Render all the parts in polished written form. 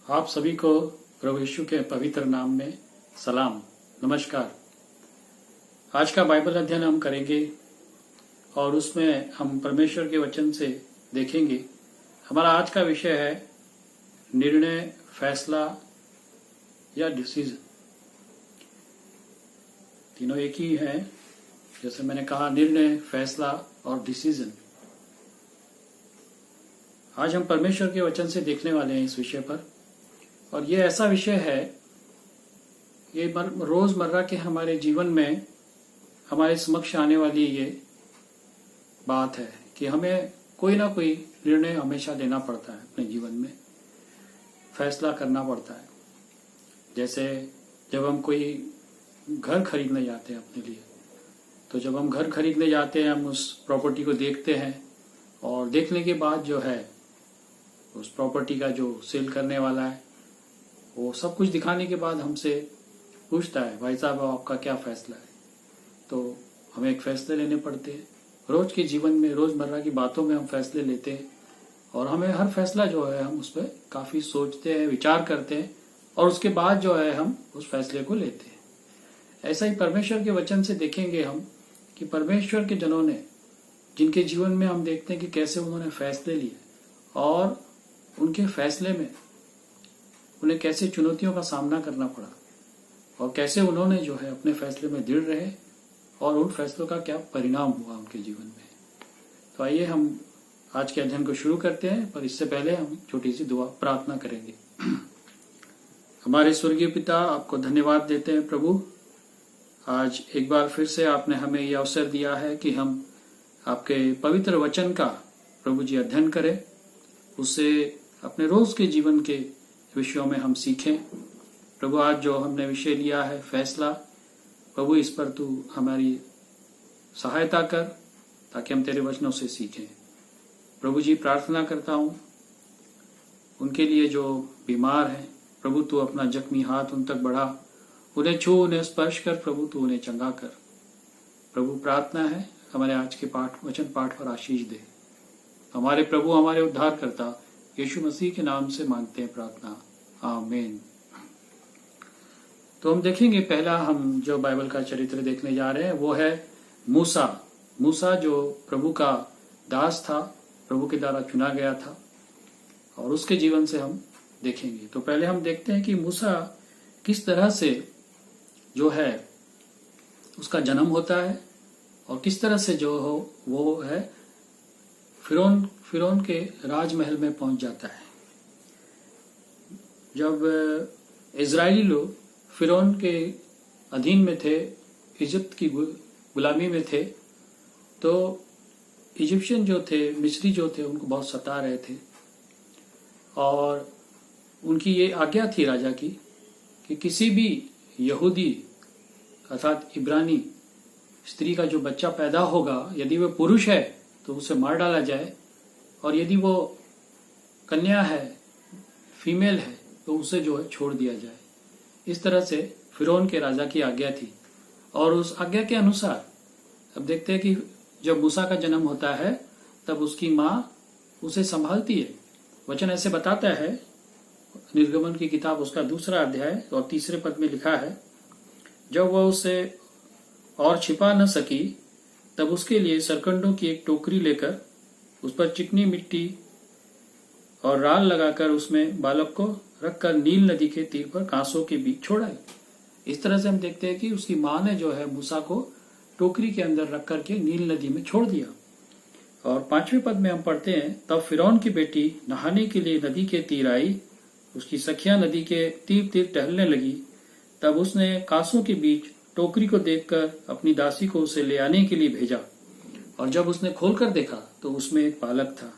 आप सभी को प्रभु यीशु के पवित्र नाम में सलाम, नमस्कार। आज का बाइबल अध्ययन हम करेंगे और उसमें हम परमेश्वर के वचन से देखेंगे। हमारा आज का विषय है निर्णय, फैसला या डिसीजन। तीनों एक ही है, जैसे मैंने कहा, निर्णय, फैसला और डिसीजन। आज हम परमेश्वर के वचन से देखने वाले हैं इस विषय पर, और ये ऐसा विषय है, ये रोजमर्रा के हमारे जीवन में हमारे समक्ष आने वाली ये बात है कि हमें कोई ना कोई निर्णय हमेशा लेना पड़ता है अपने जीवन में, फैसला करना पड़ता है। जैसे जब हम कोई घर खरीदने जाते हैं अपने लिए, तो जब हम घर खरीदने जाते हैं, हम उस प्रॉपर्टी को देखते हैं और देखने के बाद जो है उस प्रॉपर्टी का जो सेल करने वाला है वो सब कुछ दिखाने के बाद हमसे पूछता है, भाई साहब आपका क्या फैसला है। तो हमें एक फैसले लेने पड़ते हैं। रोज के जीवन में, रोजमर्रा की बातों में हम फैसले लेते हैं और हमें हर फैसला जो है हम उस पर काफी सोचते हैं, विचार करते हैं और उसके बाद जो है हम उस फैसले को लेते हैं। ऐसा ही परमेश्वर के वचन से देखेंगे हम कि परमेश्वर के जनों ने, जिनके जीवन में हम देखते हैं कि कैसे उन्होंने फैसले लिए और उनके फैसले में उन्हें कैसे चुनौतियों का सामना करना पड़ा और कैसे उन्होंने जो है अपने फैसले में दृढ़ रहे और उन फैसलों का क्या परिणाम हुआ उनके जीवन में। तो आइए हम आज के अध्ययन को शुरू करते हैं, पर इससे पहले हम छोटी सी दुआ प्रार्थना करेंगे। हमारे स्वर्गीय पिता, आपको धन्यवाद देते हैं प्रभु। आज एक बार फिर से आपने हमें यह अवसर दिया है कि हम आपके पवित्र वचन का प्रभु जी अध्ययन करें, उससे अपने रोज के जीवन के विषयों में हम सीखें। प्रभु आज जो हमने विषय लिया है फैसला, प्रभु इस पर तू हमारी सहायता कर ताकि हम तेरे वचनों से सीखें। प्रभु जी, प्रार्थना करता हूँ उनके लिए जो बीमार हैं, प्रभु तू अपना जख्मी हाथ उन तक बढ़ा, उन्हें छू, उन्हें स्पर्श कर, प्रभु तू उन्हें चंगा कर। प्रभु प्रार्थना है हमारे आज के वचन पाठ पर आशीष दे। हमारे प्रभु, हमारे उद्धारकर्ता यीशु मसीह के नाम से मांगते हैं प्रार्थना, आमीन। तो हम देखेंगे, पहला हम जो बाइबल का चरित्र देखने जा रहे हैं वो है मूसा। मूसा जो प्रभु का दास था, प्रभु के द्वारा चुना गया था, और उसके जीवन से हम देखेंगे। तो पहले हम देखते हैं कि मूसा किस तरह से जो है उसका जन्म होता है और किस तरह से जो हो वो है फिरौन के राजमहल में पहुंच जाता है। जब इजरायली लोग फिरौन के अधीन में थे, इजिप्त की गुलामी में थे, तो इजिप्शियन जो थे, मिस्री जो थे, उनको बहुत सता रहे थे और उनकी ये आज्ञा थी राजा की कि किसी भी यहूदी अर्थात इब्रानी स्त्री का जो बच्चा पैदा होगा, यदि वह पुरुष है तो उसे मार डाला जाए, और यदि वो कन्या है, फीमेल है, तो उसे जो है छोड़ दिया जाए। इस तरह से फिरौन के राजा की आज्ञा थी। और उस आज्ञा के अनुसार अब देखते हैं कि जब मूसा का जन्म होता है तब उसकी माँ उसे संभालती है। वचन ऐसे बताता है, निर्गमन की किताब उसका 2 अध्याय और 3 पद में लिखा है, जब वह उसे और छिपा न सकी तब उसके लिए सरकंडों की एक टोकरी लेकर उस पर चिकनी मिट्टी और राल लगाकर उसमें बालक को रखकर नील नदी के तीर पर कांसों के बीच छोड़ाई। इस तरह से हम देखते हैं कि उसकी माँ ने जो है मूसा को टोकरी के अंदर रख करके नील नदी में छोड़ दिया। और 5वें पद में हम पढ़ते हैं, तब फिरौन की बेटी नहाने के लिए नदी के तीर आई, उसकी सखियां नदी के तीर तीर टहलने लगी। तब उसने कांसों के बीच टोकरी को देखकर अपनी दासी को उसे ले आने के लिए भेजा, और जब उसने खोलकर देखा तो उसमें एक बालक था।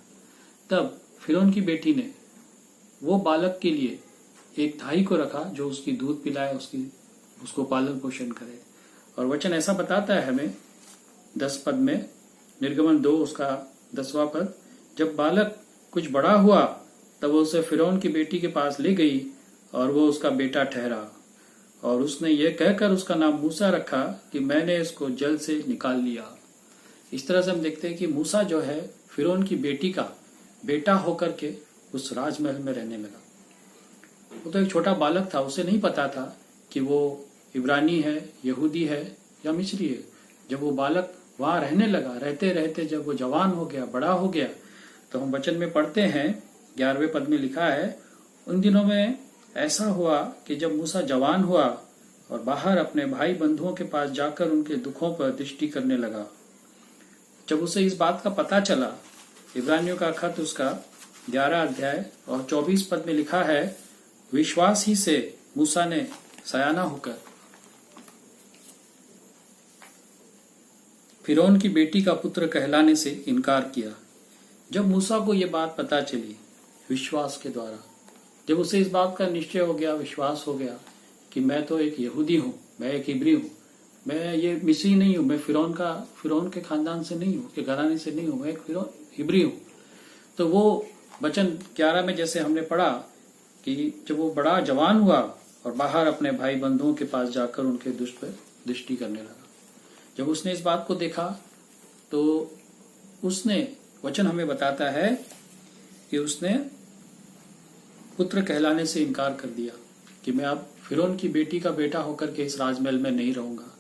तब फिरौन की बेटी ने वो बालक के लिए एक धाई को रखा जो उसकी दूध पिलाए, उसको पालन पोषण करे। और वचन ऐसा बताता है हमें 10 पद में, निर्गमन 2 उसका 10वां पद, जब बालक कुछ बड़ा हुआ तब वो उसे फिरौन की बेटी के पास ले गई और वो उसका बेटा ठहरा, और उसने ये कहकर उसका नाम मूसा रखा कि मैंने इसको जल से निकाल लिया। इस तरह से हम देखते हैं कि मूसा जो है फिरौन की बेटी का बेटा होकर के उस राजमहल में रहने लगा। वो तो एक छोटा बालक था, उसे नहीं पता था कि वो इब्रानी है, यहूदी है या मिस्री है। जब वो बालक वहां रहने लगा, रहते रहते जब वो जवान हो गया, बड़ा हो गया, तो हम वचन में पढ़ते हैं 11वें पद में लिखा है, उन दिनों में ऐसा हुआ कि जब मूसा जवान हुआ और बाहर अपने भाई बंधुओं के पास जाकर उनके दुखों पर दृष्टि करने लगा। जब उसे इस बात का पता चला, इब्रानियों का खत उसका 11 अध्याय और 24 पद में लिखा है, विश्वास ही से मूसा ने सयाना होकर फिरौन की बेटी का पुत्र कहलाने से इनकार किया। जब मूसा को यह बात पता चली विश्वास के द्वारा, जब उसे इस बात का निश्चय हो गया, विश्वास हो गया कि मैं तो एक यहूदी हूं, मैं एक इब्री हूं, मैं ये मिस्री नहीं हूं, मैं फिरौन के खानदान से नहीं हूं, के घराने से नहीं हूं, मैं एक इब्री हूं। तो वो वचन 11 में जैसे हमने पढ़ा कि जब वो बड़ा जवान हुआ और बाहर अपने भाई बंधुओं के पास जाकर उनके दुष्ट पर दृष्टि करने लगा। जब उसने इस बात को देखा तो उसने, वचन हमें बताता है कि उसने पुत्र कहलाने से इनकार कर दिया कि मैं अब फिरौन की बेटी का बेटा होकर के इस राजमहल में नहीं रहूंगा।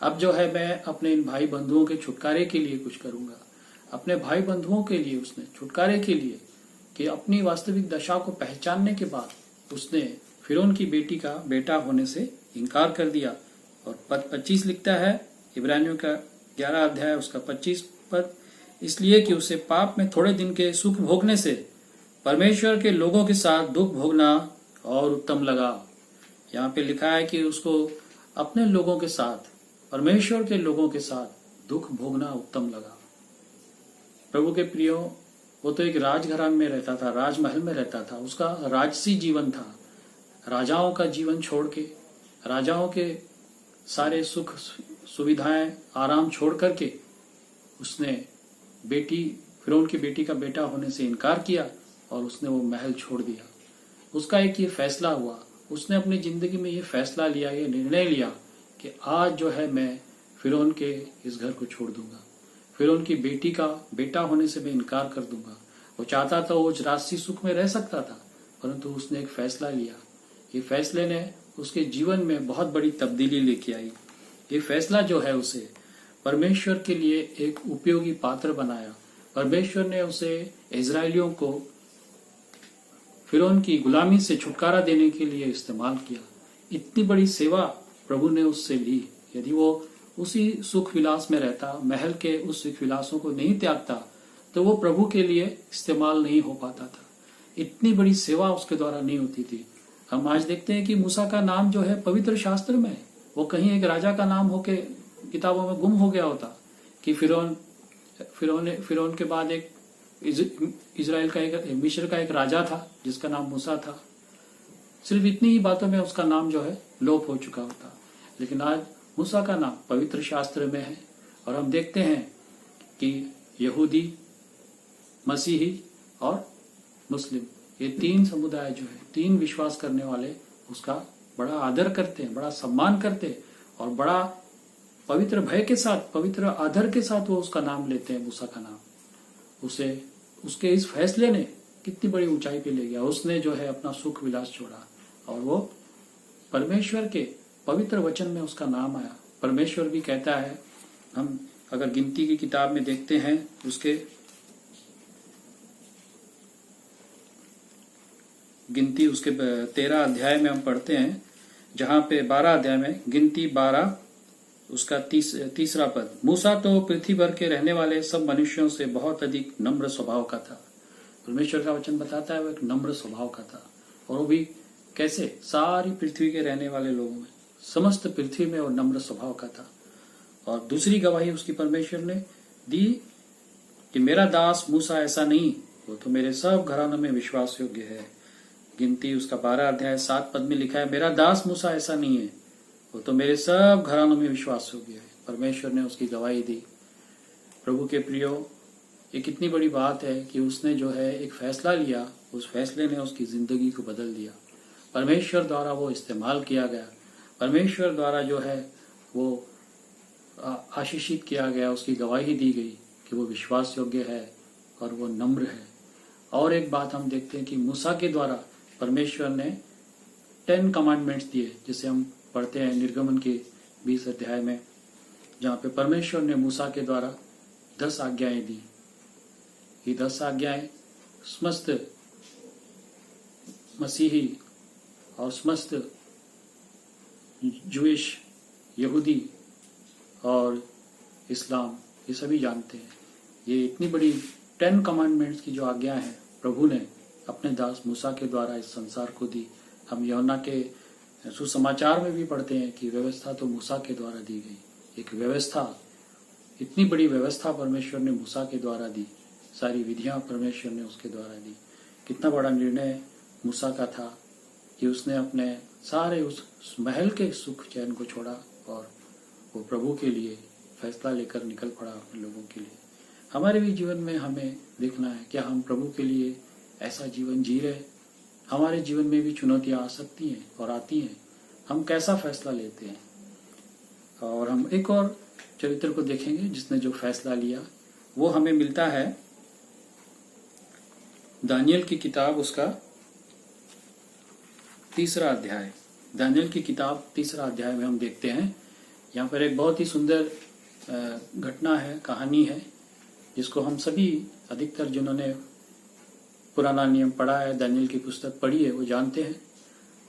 अब जो है मैं अपने इन भाई बंधुओं के छुटकारे के लिए कुछ करूंगा। अपने भाई बंधुओं के लिए उसने छुटकारे के लिए, कि अपनी वास्तविक दशा को पहचानने के बाद उसने फिरौन की बेटी का बेटा होने से इनकार कर दिया। और पद 25 लिखता है, इब्रानियों का 11 अध्याय उसका 25 पद, इसलिए कि उसे पाप में थोड़े दिन के सुख भोगने से परमेश्वर के लोगों के साथ दुख भोगना और उत्तम लगा। यहाँ पे लिखा है कि उसको अपने लोगों के साथ, परमेश्वर के लोगों के साथ दुख भोगना उत्तम लगा। प्रभु के प्रियो, वो तो एक राजघरान में रहता था, राजमहल में रहता था, उसका राजसी जीवन था। राजाओं का जीवन छोड़ के, राजाओं के सारे सुख सुविधाएं, आराम छोड़ करके उसने फिरौन की बेटी का बेटा होने से इनकार किया और उसने वो महल छोड़ दिया। उसका एक ये फैसला हुआ, उसने अपनी जिंदगी में ये फैसला लिया, ये निर्णय लिया कि आज जो है मैं फिरौन के इस घर को छोड़ दूंगा, फिरौन की बेटी का बेटा होने से मैं इनकार कर दूंगा। वो चाहता था वो राजसी सुख में रह सकता था, परंतु उसने एक फैसला लिया। ये फैसले ने उसके जीवन में बहुत बड़ी तब्दीली लेके आई। ये फैसला जो है उसे परमेश्वर के लिए एक उपयोगी पात्र बनाया। परमेश्वर ने उसे इजरायलियों को फिरौन की गुलामी से छुटकारा देने के लिए इस्तेमाल किया। इतनी बड़ी सेवा प्रभु ने उससे ली। यदि वो उसी सुख विलास में रहता, महल के उस सुख विलासों को नहीं त्यागता, तो वो प्रभु के लिए इस्तेमाल नहीं हो पाता था। इतनी बड़ी सेवा उसके द्वारा नहीं होती थी। हम आज देखते हैं कि मूसा का नाम जो है पवित्र शास्त्र में है, वो कहीं एक राजा का नाम होके किताबों में गुम हो गया होता कि फिरौन के बाद एक इजराइल का, एक मिस्र का एक राजा था जिसका नाम मूसा था। सिर्फ इतनी ही बातों में उसका नाम जो है लोप हो चुका होता। लेकिन आज मूसा का नाम पवित्र शास्त्र में है और हम देखते हैं कि यहूदी, मसीही और मुस्लिम, ये तीन समुदाय जो है, तीन विश्वास करने वाले उसका बड़ा आदर करते हैं, बड़ा सम्मान करते हैं और बड़ा पवित्र भय के साथ, पवित्र आदर के साथ वो उसका नाम लेते हैं, मूसा का नाम। उसके इस फैसले ने कितनी बड़ी ऊंचाई पे ले गया। उसने जो है अपना सुख विलास छोड़ा और वो परमेश्वर के पवित्र वचन में उसका नाम आया। परमेश्वर भी कहता है, हम अगर गिनती की किताब में देखते हैं, उसके गिनती उसके 13 अध्याय में हम पढ़ते हैं, जहां पे 12 अध्याय में गिनती 12 उसका तीसरा पद, मूसा तो पृथ्वी भर के रहने वाले सब मनुष्यों से बहुत अधिक नम्र स्वभाव का था। परमेश्वर का वचन बताता है वो एक नम्र स्वभाव का था। और वो भी कैसे? सारी पृथ्वी के रहने वाले लोगों में, समस्त पृथ्वी में वो नम्र स्वभाव का था। और दूसरी गवाही उसकी परमेश्वर ने दी कि मेरा दास मूसा ऐसा नहीं, वो तो मेरे सब घरानों में विश्वास योग्य है। गिनती उसका 12 अध्याय 7 पद में लिखा है, मेरा दास मूसा ऐसा नहीं है, वो तो मेरे सब घरानों में विश्वास योग्य है। परमेश्वर ने उसकी गवाही दी। प्रभु के प्रियो, ये कितनी बड़ी बात है कि उसने जो है एक फैसला लिया, उस फैसले ने उसकी जिंदगी को बदल दिया। परमेश्वर द्वारा वो इस्तेमाल किया गया, परमेश्वर द्वारा जो है वो आशीषित किया गया, उसकी गवाही दी गई कि वो विश्वास योग्य है और वो नम्र है। और एक बात हम देखते हैं कि मूसा के द्वारा परमेश्वर ने 10 कमांडमेंट्स दिए, जिसे हम पढ़ते हैं निर्गमन के 20 अध्याय में, जहाँ पे परमेश्वर ने मूसा के द्वारा 10 आज्ञाएं दी। ये 10 आज्ञाएं समस्त मसीही और समस्त जूइश, यहूदी और इस्लाम ये सभी जानते हैं। ये इतनी बड़ी 10 कमांडमेंट्स की जो आज्ञा है प्रभु ने अपने दास मूसा के द्वारा इस संसार को दी। हम यूहन्ना के सुसमाचार में भी पढ़ते हैं कि व्यवस्था तो मूसा के द्वारा दी गई। एक व्यवस्था, इतनी बड़ी व्यवस्था परमेश्वर ने मूसा के द्वारा दी, सारी विधियां परमेश्वर ने उसके द्वारा दी। कितना बड़ा निर्णय मूसा का था कि उसने अपने सारे उस महल के सुख चैन को छोड़ा और वो प्रभु के लिए फैसला लेकर निकल पड़ा अपने लोगों के लिए। हमारे भी जीवन में हमें देखना है क्या हम प्रभु के लिए ऐसा जीवन जी रहे। हमारे जीवन में भी चुनौतियां आ सकती हैं और आती हैं, हम कैसा फैसला लेते हैं। और हम एक और चरित्र को देखेंगे जिसने जो फैसला लिया, वो हमें मिलता है दानियल की किताब, उसका 3रा अध्याय। दानियल की किताब 3रा अध्याय में हम देखते हैं, यहाँ पर एक बहुत ही सुंदर घटना है, कहानी है, जिसको हम सभी अधिकतर जिन्होंने पुराना नियम पढ़ा है, दानियल की पुस्तक पढ़ी है, वो जानते हैं।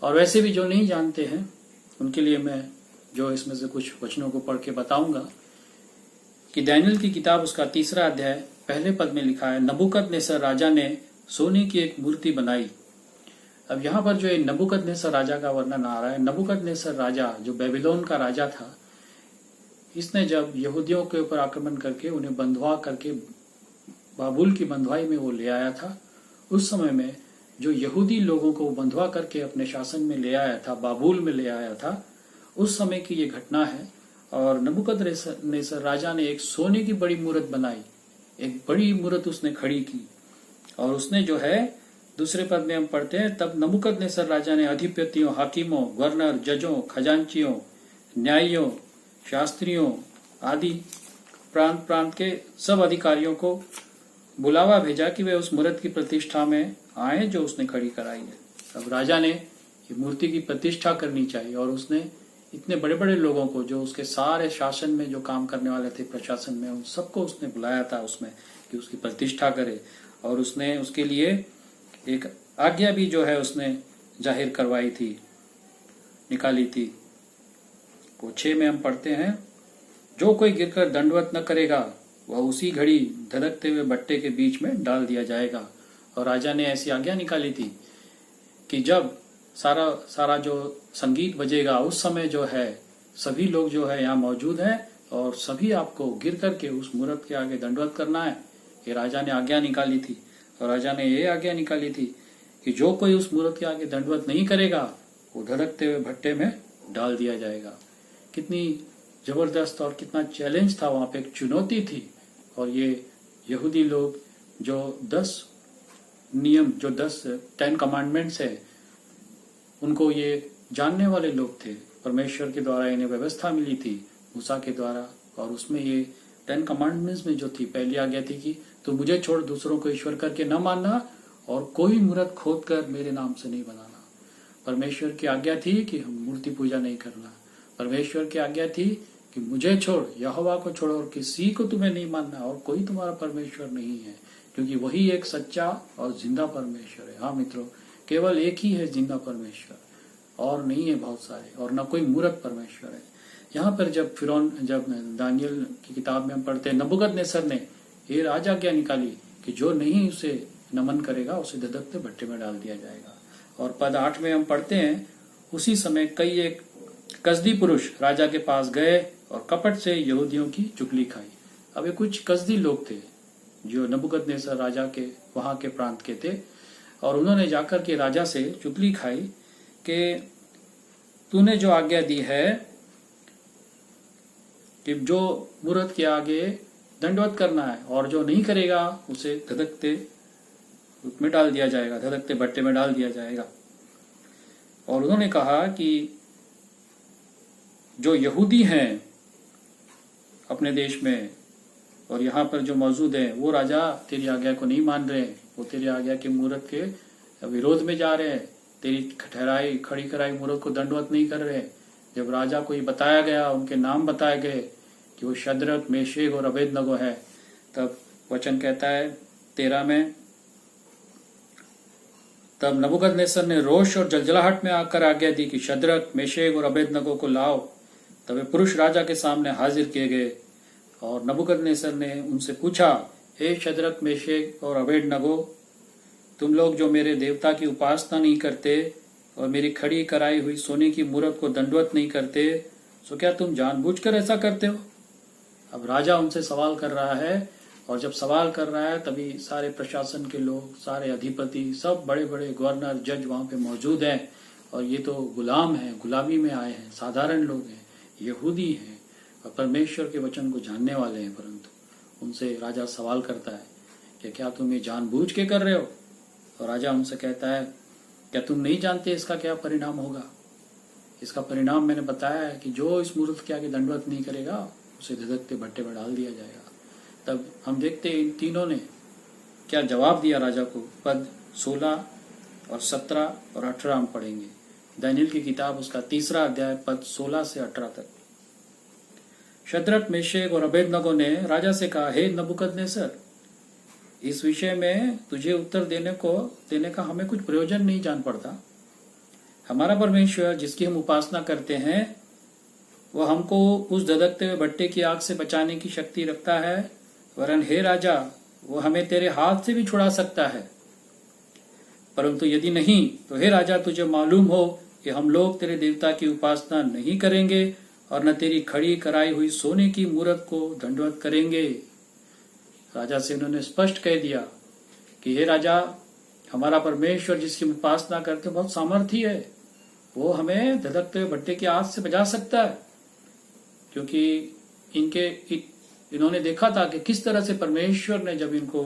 और वैसे भी जो नहीं जानते हैं उनके लिए मैं जो इसमें से कुछ वचनों को पढ़ के बताऊंगा कि दानियल की किताब उसका 3रा अध्याय पहले पद में लिखा है, नबूकदनेस्सर राजा ने सोने की एक मूर्ति बनाई। अब यहाँ पर जो नबूकदनेस्सर राजा का वर्णन आ रहा है, नबूकदनेस्सर राजा जो बेबीलोन का राजा था, इसने जब यहूदियों के ऊपर आक्रमण करके उन्हें बंधवा करके बाबुल की बंधुआई में वो ले आया था। उस समय में जो यहूदी लोगों को बंधवा करके अपने शासन में ले आया था, बाबुल में ले आया था, उस समय की ये घटना है। और नबूकदनेस्सर राजा ने एक सोने की बड़ी मूर्त बनाई, एक बड़ी मूर्त उसने खड़ी की। और उसने जो है, दूसरे पद में हम पढ़ते हैं, तब नबूकदनेस्सर राजा ने अधिपतियों, हाकिमों, गवर्नर, जजों, खजांचियों, न्यायियों, शास्त्रियों आदि प्रांत प्रांत के सब अधिकारियों को बुलावा भेजा कि वे उस मूर्त की प्रतिष्ठा में आए जो उसने खड़ी कराई है। अब राजा ने ये मूर्ति की प्रतिष्ठा करनी चाहिए और उसने इतने बड़े बड़े लोगों को, जो उसके सारे शासन में जो काम करने वाले थे, प्रशासन में, उन सबको उसने बुलाया था उसमें कि उसकी प्रतिष्ठा करे। और उसने उसके लिए एक आज्ञा भी जो है उसने जाहिर करवाई थी, निकाली थी। वो 6 में हम पढ़ते हैं, जो कोई गिरकर दंडवत न करेगा वह उसी घड़ी धधकते हुए भट्टे के बीच में डाल दिया जाएगा। और राजा ने ऐसी आज्ञा निकाली थी कि जब सारा जो संगीत बजेगा उस समय जो है सभी लोग जो है यहाँ मौजूद हैं और सभी आपको गिर करके उस मूर्त के आगे दंडवत करना है। ये राजा ने आज्ञा निकाली थी। और राजा ने ये आज्ञा निकाली थी कि जो कोई उस मूर्त के आगे दंडवत नहीं करेगा वो धधकते हुए भट्टे में डाल दिया जाएगा। कितनी जबरदस्त और कितना चैलेंज था, वहां पे एक चुनौती थी। और ये यहूदी लोग जो 10 नियम, जो 10 कमांडमेंट्स है, उनको ये जानने वाले लोग थे। परमेश्वर के द्वारा इन्हें व्यवस्था मिली थी मूसा के द्वारा। और उसमें ये 10 कमांडमेंट्स में जो थी, पहली आज्ञा थी कि तो मुझे छोड़ दूसरों को ईश्वर करके न मानना और कोई मूर्त खोद कर मेरे नाम से नहीं बनाना। परमेश्वर की आज्ञा थी कि हम मूर्ति पूजा नहीं करना। परमेश्वर की आज्ञा थी कि मुझे छोड़, यहोवा को छोड़ और किसी को तुम्हें नहीं मानना और कोई तुम्हारा परमेश्वर नहीं है, क्योंकि वही एक सच्चा और जिंदा परमेश्वर है। हाँ मित्रों, केवल एक ही है जिंदा परमेश्वर, और नहीं है बहुत सारे, और न कोई मूर्त परमेश्वर है। यहाँ पर जब दानियल की किताब में हम पढ़ते हैं, नबूकदनेस्सर ने ये आज्ञा निकाली कि जो नहीं उसे नमन करेगा उसे धधकते भट्टे में डाल दिया जाएगा। और पद 8 में हम पढ़ते हैं, उसी समय कई एक कसदी पुरुष राजा के पास गए और कपट से यहूदियों की चुगली खाई। अब ये कुछ कसदी लोग थे जो नबूकदनेस्सर राजा के वहां के प्रांत के थे, और उन्होंने जाकर के राजा से चुगली खाई कि तूने जो आज्ञा दी है कि जो मूर्त के आगे दंडवत करना है और जो नहीं करेगा उसे धधकते में डाल दिया जाएगा, धधकते भट्टे में डाल दिया जाएगा। और उन्होंने कहा कि जो यहूदी हैं अपने देश में और यहाँ पर जो मौजूद है, वो राजा तेरी आज्ञा को नहीं मान रहे, वो तेरी आज्ञा के मूर्त के विरोध में जा रहे हैं, तेरी ठहराई खड़ी कराई मूर्ख को दंडवत नहीं कर रहे। जब राजा को ये बताया गया, उनके नाम बताए गए कि वो शद्रक, मेशक और अबेदनगो है, तब वचन कहता है 13 में, तब नबूकदनेस्सर ने रोष और जलजलाहट में आकर आज्ञा दी कि शद्रक, मेशक और अबेदनगो को लाओ। तब वे पुरुष राजा के सामने हाजिर किए गए और नबूकदनेस्सर ने उनसे पूछा, हे शद्रक, मेशक और अबेदनगो, तुम लोग जो मेरे देवता की उपासना नहीं करते और मेरी खड़ी कराई हुई सोने की मूरत को दंडवत नहीं करते, सो क्या तुम जानबूझकर ऐसा करते हो? अब राजा उनसे सवाल कर रहा है, और जब सवाल कर रहा है तभी सारे प्रशासन के लोग, सारे अधिपति, सब बड़े बड़े गवर्नर, जज वहां पे मौजूद हैं। और ये तो गुलाम हैं, गुलामी में आए हैं, साधारण लोग हैं, यहूदी हैं और परमेश्वर के वचन को जानने वाले हैं। परंतु उनसे राजा सवाल करता है कि क्या तुम ये जानबूझ के कर रहे हो? और राजा उनसे कहता है, क्या तुम नहीं जानते इसका क्या परिणाम होगा? इसका परिणाम मैंने बताया है कि जो इस मूर्त के आगे दंडवत नहीं करेगा उसे धधकते भट्टे में डाल दिया जाएगा। तब हम देखते हैं इन तीनों ने क्या जवाब दिया राजा को। पद 16 और 17 और 18 हम पढ़ेंगे। दानियेल की किताब उसका 3 अध्याय पद 16 से 18 तक। शद्रक, मेशक और अबेदनगो ने राजा से कहा, हे नबूकदनेस्सर, इस विषय में तुझे उत्तर देने का हमें कुछ प्रयोजन नहीं जान पड़ता। हमारा परमेश्वर जिसकी हम उपासना करते हैं वह हमको उस धधकते हुए भट्टे की आग से बचाने की शक्ति रखता है, वरन हे राजा, वो हमें तेरे हाथ से भी छुड़ा सकता है। परंतु यदि नहीं तो हे राजा, तुझे मालूम हो कि हम लोग तेरे देवता की उपासना नहीं करेंगे और न तेरी खड़ी कराई हुई सोने की मूरत को दंडवत करेंगे। राजा से उन्होंने स्पष्ट कह दिया कि हे राजा, हमारा परमेश्वर जिसकी उपासना करते बहुत सामर्थी है, वो हमें धधकते हुए भट्टे की आग से बचा सकता है। क्योंकि इन्होंने देखा था कि किस तरह से परमेश्वर ने जब इनको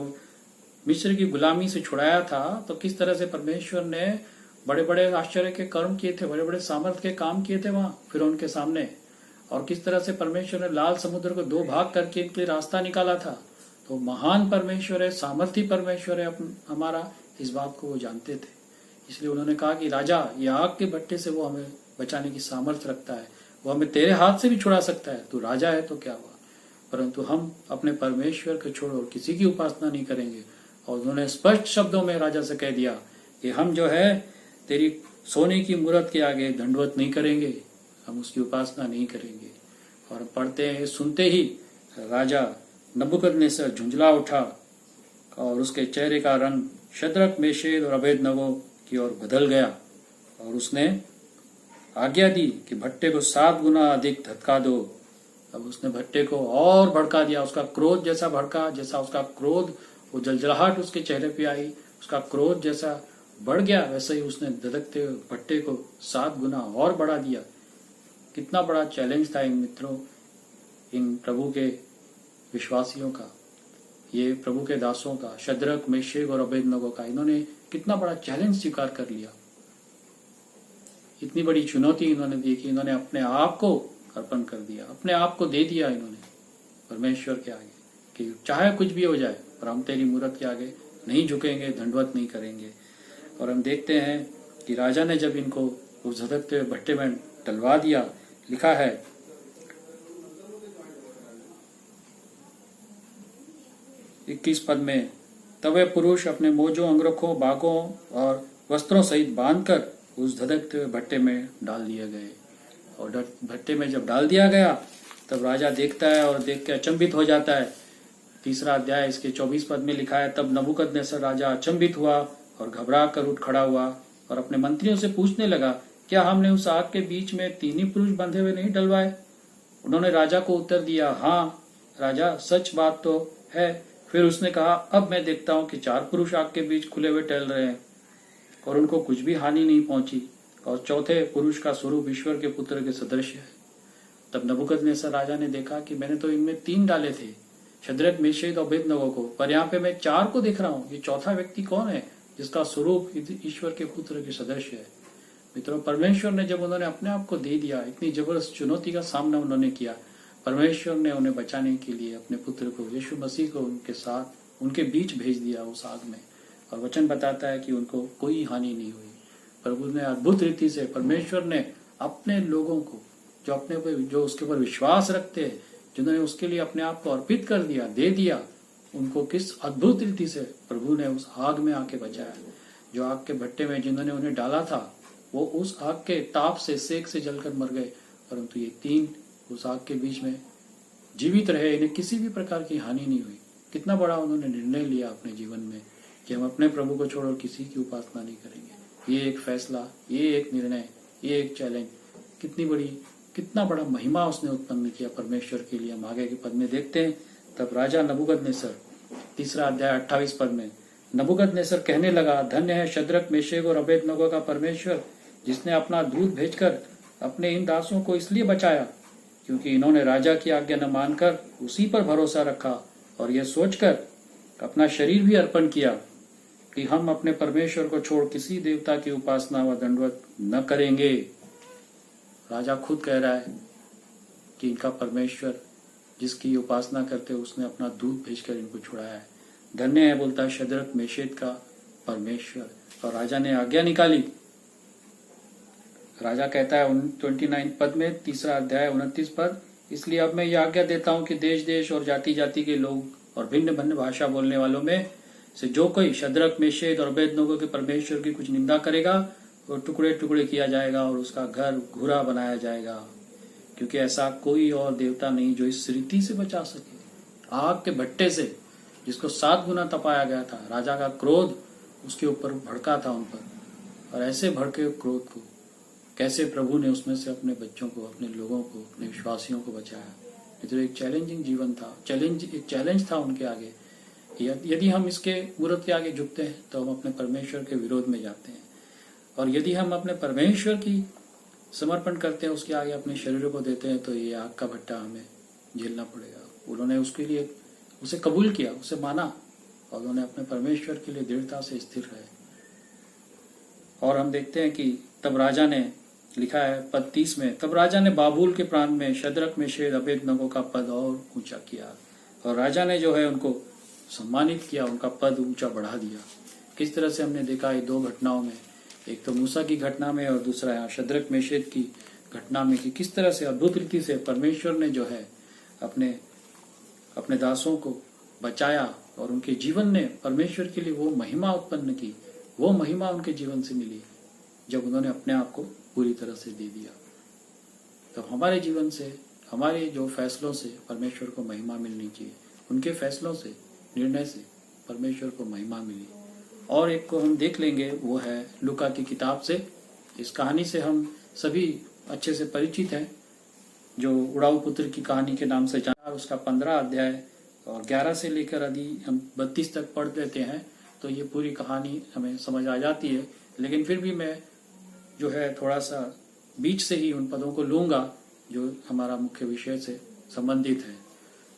मिस्र की गुलामी से छुड़ाया था तो किस तरह से परमेश्वर ने बड़े बड़े आश्चर्य के कर्म किए थे, बड़े बड़े सामर्थ के काम किए थे वहां फिरौन के सामने, और किस तरह से परमेश्वर ने लाल समुद्र को 2 भाग करके इनके लिए रास्ता निकाला था। तो महान परमेश्वर है, सामर्थी परमेश्वर है हमारा, इस बात को वो जानते थे। इसलिए उन्होंने कहा कि राजा, ये आग के भट्टे से वो हमें बचाने की सामर्थ्य रखता है, वो हमें तेरे हाथ से भी छुड़ा सकता है। तू राजा है तो क्या हुआ, परंतु हम अपने परमेश्वर को छोड़ो और किसी की उपासना नहीं करेंगे। और उन्होंने स्पष्ट शब्दों में राजा से कह दिया कि हम जो है तेरी सोने की मूरत के आगे दंडवत नहीं करेंगे, हम उसकी उपासना नहीं करेंगे। और पढ़ते हैं, सुनते ही राजा नबूकदनेस्सर झुंझला उठा और उसके चेहरे का रंग शद्रक, मेशक और अबेदनगो की ओर बदल गया, और उसने आज्ञा दी कि भट्टे को 7 गुना अधिक धधका दो। अब उसने भट्टे को और भड़का दिया, उसका क्रोध जैसा भड़का, जैसा उसका क्रोध, वो जलजलाहट उसके चेहरे पे आई, उसका क्रोध जैसा बढ़ गया, वैसे ही उसने धधकते हुए भट्टे को 7 गुना और बढ़ा दिया। कितना बड़ा चैलेंज था इन मित्रों, इन प्रभु के विश्वासियों का, ये प्रभु के दासों का, शद्रक, मेशक और अबेदनगो का। इन्होंने कितना बड़ा चैलेंज स्वीकार कर लिया, इतनी बड़ी चुनौती इन्होंने दी कि इन्होंने अपने आप को अर्पण कर दिया, अपने आप को दे दिया इन्होंने परमेश्वर के आगे कि चाहे कुछ भी हो जाए पर हम तेरी मूरत के आगे नहीं झुकेंगे, दंडवत नहीं करेंगे। और हम देखते हैं कि राजा ने जब इनको उस धधकते हुए भट्टे में डलवा दिया, लिखा है 21 पद में, तब वे पुरुष अपने मोजों, अंगरखों, बागों और वस्त्रों सहित बांधकर उस धधकते हुए भट्टे में डाल दिए गए। और भट्टे में जब डाल दिया गया तब राजा देखता है और देख के अचंभित हो जाता है। 3 अध्याय इसके 24 पद में लिखा है, तब नबूकदनेस्सर राजा अचंभित हुआ और घबरा कर उठ खड़ा हुआ और अपने मंत्रियों से पूछने लगा, क्या हमने उस आग के बीच में 3 ही पुरुष बंधे हुए नहीं डलवाए? उन्होंने राजा को उत्तर दिया, हाँ राजा, सच बात तो है। फिर उसने कहा, अब मैं देखता हूँ कि 4 पुरुष आग के बीच खुले हुए टहल रहे हैं और उनको कुछ भी हानि नहीं पहुंची, और चौथे पुरुष का स्वरूप ईश्वर के पुत्र के सदृश है। तब नबूकदनेस्सर राजा ने देखा कि मैंने तो इनमें 3 डाले थे, शद्रक, मेशक और अबेदनगो को, पर यहाँ पे मैं 4 को देख रहा हूँ। ये चौथा व्यक्ति कौन है जिसका स्वरूप ईश्वर के पुत्र के सदृश है? मित्रों, परमेश्वर ने जब उन्होंने अपने आप को दे दिया, इतनी जबरदस्त चुनौती का सामना उन्होंने किया, परमेश्वर ने उन्हें बचाने के लिए अपने पुत्र को, यीशु मसीह को उनके साथ, उनके बीच भेज दिया उस आग में। और वचन बताता है कि उनको कोई हानि नहीं हुई, प्रभु ने अद्भुत रीति से, परमेश्वर ने अपने लोगों को जो उसके ऊपर विश्वास रखते हैं, जिन्होंने उसके लिए अपने आप को अर्पित कर दिया, दे दिया, उनको किस अद्भुत रीति से प्रभु ने उस आग में आके बचाया। जो आग के भट्टे में जिन्होंने उन्हें डाला था, वो उस आग के ताप से, सेक से जलकर मर गए, परंतु ये 3 उस आग के बीच में जीवित रहे, इन्हें किसी भी प्रकार की हानि नहीं हुई। कितना बड़ा उन्होंने निर्णय लिया अपने जीवन में कि हम अपने प्रभु को छोड़कर किसी की उपासना नहीं करेंगे। ये एक फैसला, ये एक निर्णय, ये एक चैलेंज, कितना बड़ा महिमा उसने उत्पन्न किया परमेश्वर के लिए। हम आगे के पद में देखते हैं। तब राजा नबूकदनेस्सर, 3 अध्याय 28 पद में, नबूकदनेस्सर कहने लगा, धन्य है शद्रक, मेशक और अबेदनगो का परमेश्वर, जिसने अपना दूत भेजकर अपने इन दासों को इसलिए बचाया क्योंकि इन्होंने राजा की आज्ञा न मानकर उसी पर भरोसा रखा और यह सोचकर अपना शरीर भी अर्पण किया कि हम अपने परमेश्वर को छोड़ किसी देवता की उपासना व दंडवत न करेंगे। राजा खुद कह रहा है कि इनका परमेश्वर जिसकी उपासना करते उसने अपना दूत भेजकर इनको छुड़ाया है। धन्य है, बोलता है, शद्रक मेशक का परमेश्वर। और राजा ने आज्ञा निकाली। राजा कहता है 29 पद में, 3 अध्याय 29 पद, इसलिए अब मैं ये आज्ञा देता हूं कि देश देश और जाति जाति के लोग और भिन्न भिन्न भाषा बोलने वालों में से जो कोई शद्रक, मेशक और अबेदनगो के परमेश्वर की कुछ निंदा करेगा वो टुकड़े टुकड़े किया जाएगा और उसका घर घूरा बनाया जाएगा, क्योंकि ऐसा कोई और देवता नहीं जो इस रीति से बचा सके। आग के भट्टे से, जिसको 7 गुना तपाया गया था, राजा का क्रोध उसके ऊपर भड़का था उन पर, और ऐसे भड़के क्रोध को कैसे प्रभु ने उसमें से अपने बच्चों को, अपने लोगों को, अपने विश्वासियों को बचाया। ये तो एक चैलेंजिंग जीवन था, एक चैलेंज था उनके आगे। यदि हम इसके मूर्त के आगे झुकते हैं तो हम अपने परमेश्वर के विरोध में जाते हैं, और यदि हम अपने परमेश्वर की समर्पण करते हैं, उसके आगे अपने शरीर को देते हैं, तो ये आग का भट्टा हमें झेलना पड़ेगा। उन्होंने उसके लिए उसे कबूल किया, उसे माना, और उन्होंने अपने परमेश्वर के लिए दृढ़ता से स्थिर रहे। और हम देखते हैं कि तब राजा ने, लिखा है पद 30 में, तब राजा ने बाबुल के प्रांत में शद्रक, मेशक, अबेदनगो का पद और ऊंचा किया, और राजा ने जो है उनको सम्मानित किया, उनका पद ऊंचा बढ़ा दिया। किस तरह से हमने देखा ये 2 घटनाओं में, एक तो मूसा की घटना में और दूसरा यहाँ शद्रक मेशक की घटना में, कि किस तरह से अद्भुत रीति से परमेश्वर ने जो है अपने दासों को बचाया, और उनके जीवन ने परमेश्वर के लिए वो महिमा उत्पन्न की। वो महिमा उनके जीवन से मिली जब उन्होंने अपने आप को पूरी तरह से दे दिया। तो हमारे जीवन से, हमारे जो फैसलों से परमेश्वर को महिमा मिलनी चाहिए। उनके फैसलों से, निर्णय से परमेश्वर को महिमा मिली। और एक को हम देख लेंगे, वो है लूका की किताब से। इस कहानी से हम सभी अच्छे से परिचित हैं, जो उड़ाऊ पुत्र की कहानी के नाम से जाना। उसका 15 अध्याय और 11 से लेकर यदि हम 32 तक पढ़ लेते हैं तो ये पूरी कहानी हमें समझ आ जाती है। लेकिन फिर भी मैं जो है थोड़ा सा बीच से ही उन पदों को लूंगा जो हमारा मुख्य विषय से संबंधित है।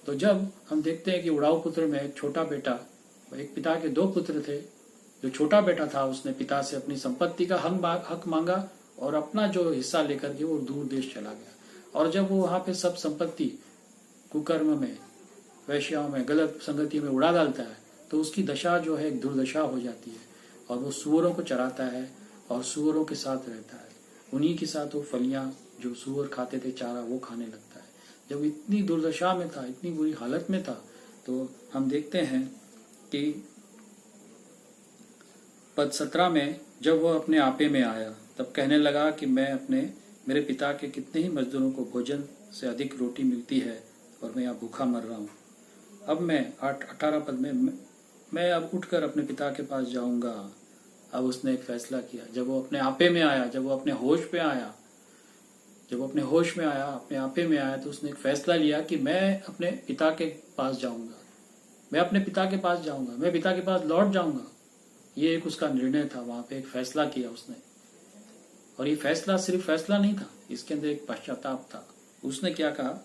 तो जब हम देखते हैं कि उड़ाऊ पुत्र में एक छोटा बेटा, एक पिता के 2 पुत्र थे। जो छोटा बेटा था उसने पिता से अपनी संपत्ति का हक मांगा और अपना जो हिस्सा लेकर के वो दूर देश चला गया। और जब वो वहां पे सब संपत्ति कुकर्म में, वैश्याओं में, गलत संगति में उड़ा डालता है, तो उसकी दशा जो है एक दुर्दशा हो जाती है, और वो सूअरों को चराता है और सूअरों के साथ रहता है। उन्हीं के साथ वो फलियां जो सूअर खाते थे, चारा, वो खाने लगता है। जब इतनी दुर्दशा में था, इतनी बुरी हालत में था, तो हम देखते हैं कि पद 17 में, जब वो अपने आपे में आया तब कहने लगा कि मेरे पिता के कितने ही मजदूरों को भोजन से अधिक रोटी मिलती है और मैं यहाँ भूखा मर रहा हूँ। अब मैं 18 पद में, मैं अब उठकर अपने पिता के पास जाऊंगा। अब उसने एक फैसला किया। जब वो अपने आपे में आया, जब वो अपने होश में आया, अपने आपे में आया, तो उसने एक फैसला लिया कि मैं अपने पिता के पास जाऊंगा, मैं पिता के पास लौट जाऊंगा। ये एक उसका निर्णय था। वहां पे एक फैसला किया उसने, और ये फैसला सिर्फ फैसला नहीं था, इसके अंदर एक पश्चाताप था। उसने क्या कहा